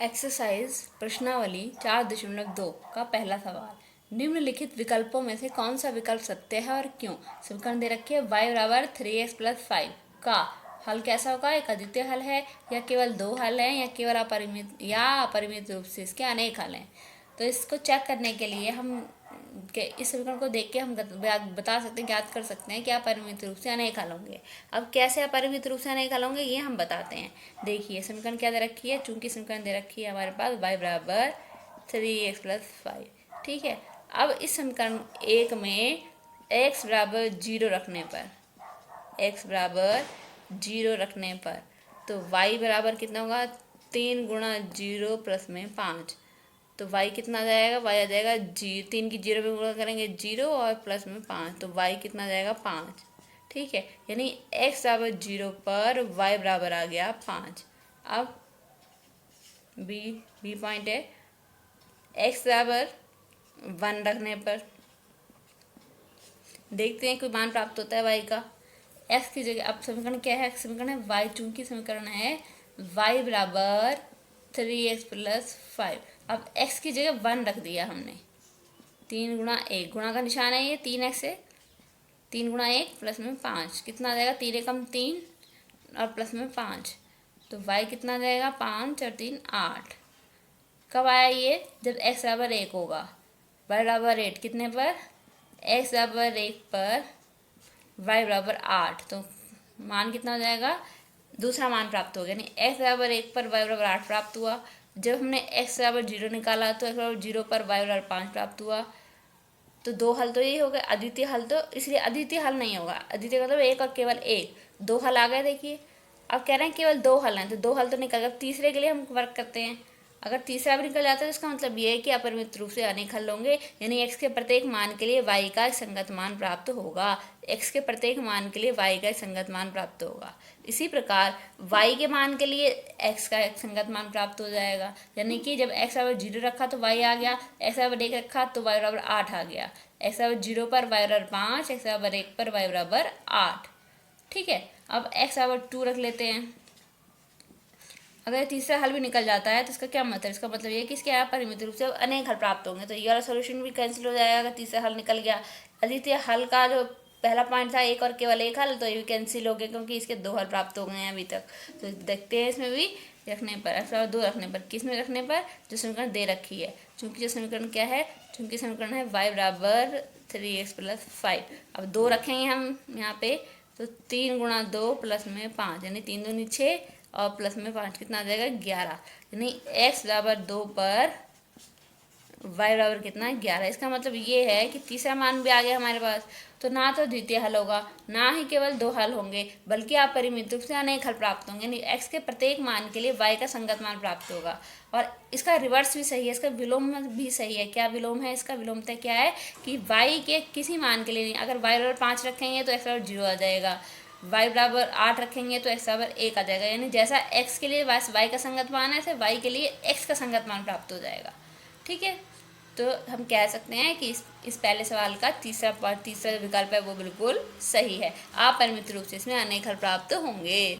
Exercise प्रश्नावली 4.2 का पहला सवाल। निम्नलिखित विकल्पों में से कौन सा विकल्प सत्य है और क्यों। समीकरण दे रखी है y बराबर 3x+5 का हल कैसा होगा। एक अद्वितीय हल है या केवल दो हल हैं या केवल अपरिमित रूप से इसके अनेक हल हैं। तो इसको चेक करने के लिए हम इस समीकरण को देख के हम बता सकते हैं, ज्ञात कर सकते हैं कि अपरिमित रूप से अनेक हल होंगे। अब कैसे अपरिमित रूप से अनेक हल होंगे ये हम बताते हैं। देखिए समीकरण क्या दे रखी है। चूंकि समीकरण दे रखी है हमारे पास y बराबर 3x+5, ठीक है। अब इस समीकरण एक में x बराबर 0 रखने पर तो y बराबर कितना होगा 3 गुणा 0 प्लस में 5। तो y कितना आ जाएगा, y आ जाएगा 3 की 0 पे गुणा करेंगे 0 और प्लस में 5, तो y कितना आ जाएगा 5, ठीक है। यानी x बराबर 0 पर y बराबर आ गया 5। अब बी पॉइंट है, x बराबर 1 रखने पर देखते हैं कोई मान प्राप्त होता है y का। x की जगह अब समीकरण क्या है, समीकरण है y, चूंकि समीकरण है y बराबर 3x+5। अब x की जगह 1 रख दिया हमने। 3 गुणा 1, गुणा का निशान है ये 3x है। 3 गुणा 1 प्लस में 5 कितना आ जाएगा, 3 एकम 3 और प्लस में 5, तो y कितना आ जाएगा 5 और 3 8। कब आया ये, जब x बराबर 1 होगा। y बराबर 8 कितने पर, x बराबर 1 पर y बराबर 8, तो मान कितना हो जाएगा, दूसरा मान प्राप्त हो गया। यानी x बराबर 1 पर y बराबर 8 प्राप्त हुआ। जब हमने x बराबर 0 निकाला तो x बराबर 0 पर y बराबर 5 प्राप्त हुआ। तो दो हल तो यही हो गए, अद्वितीय हल तो इसलिए अद्वितीय हल नहीं होगा। अद्वितीय मतलब एक और केवल एक, दो हल आ गए। देखिए अब कह रहे हैं केवल दो हल हैं, तो दो हल तो निकल गए। तीसरे के लिए हम वर्क करते हैं। अगर तीसरा भी निकल जाता है तो इसका मतलब ये है कि अपरिमित रूप से अनेक हल होंगे। यानी x के प्रत्येक मान के लिए y का एक संगत मान प्राप्त होगा। x के प्रत्येक मान के लिए y का एक संगत मान प्राप्त होगा। इसी प्रकार y के मान के लिए x का एक संगत मान प्राप्त हो जाएगा। यानी कि जब x बराबर 0 रखा तो y आ गया, x बराबर 1 रखा तो y बराबर 8 आ गया। x बराबर 0 पर y बराबर 5, x बराबर 1 पर y बराबर 8, ठीक है। अब x बराबर 2 रख लेते हैं। अगर तीसरा हल भी निकल जाता है तो इसका क्या मतलब, इसका मतलब ये है कि इसके अपरिमित रूप से अनेक हल प्राप्त होंगे। तो ये वाला सोल्यूशन भी कैंसिल हो जाएगा अगर तीसरा हल निकल गया। अद्वितीय हल का जो पहला पॉइंट था एक और केवल एक हल, तो ये भी कैंसिल हो गया क्योंकि इसके दो हल प्राप्त हो गए हैं अभी तक। तो देखते हैं इसमें भी रखने पर, x 2 रखने पर, किस में रखने पर, जो समीकरण दे रखी है। चूंकि जो समीकरण क्या है, चूंकि समीकरण है y बराबर 3x+5। अब 2 रखेंगे हम यहाँ पे, तो 3 गुणा 2 प्लस में 5, यानी 3 दूनी 6 और प्लस में 5 कितना आ जाएगा 11। यानी x बराबर 2 पर y बराबर कितना 11। इसका मतलब ये है कि तीसरा मान भी आ गया हमारे पास। तो ना तो द्वितीय हल होगा, ना ही केवल दो हल होंगे, बल्कि अपरिमित रूप से अनेक हल प्राप्त होंगे। यानी x के प्रत्येक मान के लिए y का संगत मान प्राप्त होगा। और इसका रिवर्स भी सही है, इसका विलोम भी सही है। क्या विलोम है इसका, विलोमता क्या है कि y के किसी मान के लिए नहीं, अगर y बराबर 5 रखेंगे तो x बराबर 0 आ जाएगा, y बराबर 8 रखेंगे तो x बराबर 1 आ जाएगा। यानी जैसा x के लिए y का संगत मान है, ऐसे y के लिए x का संगत मान प्राप्त हो जाएगा, ठीक है। तो हम कह सकते हैं कि इस पहले सवाल का तीसरा विकल्प है वो बिल्कुल सही है। अपरिमित रूप से इसमें अनेक हल प्राप्त होंगे।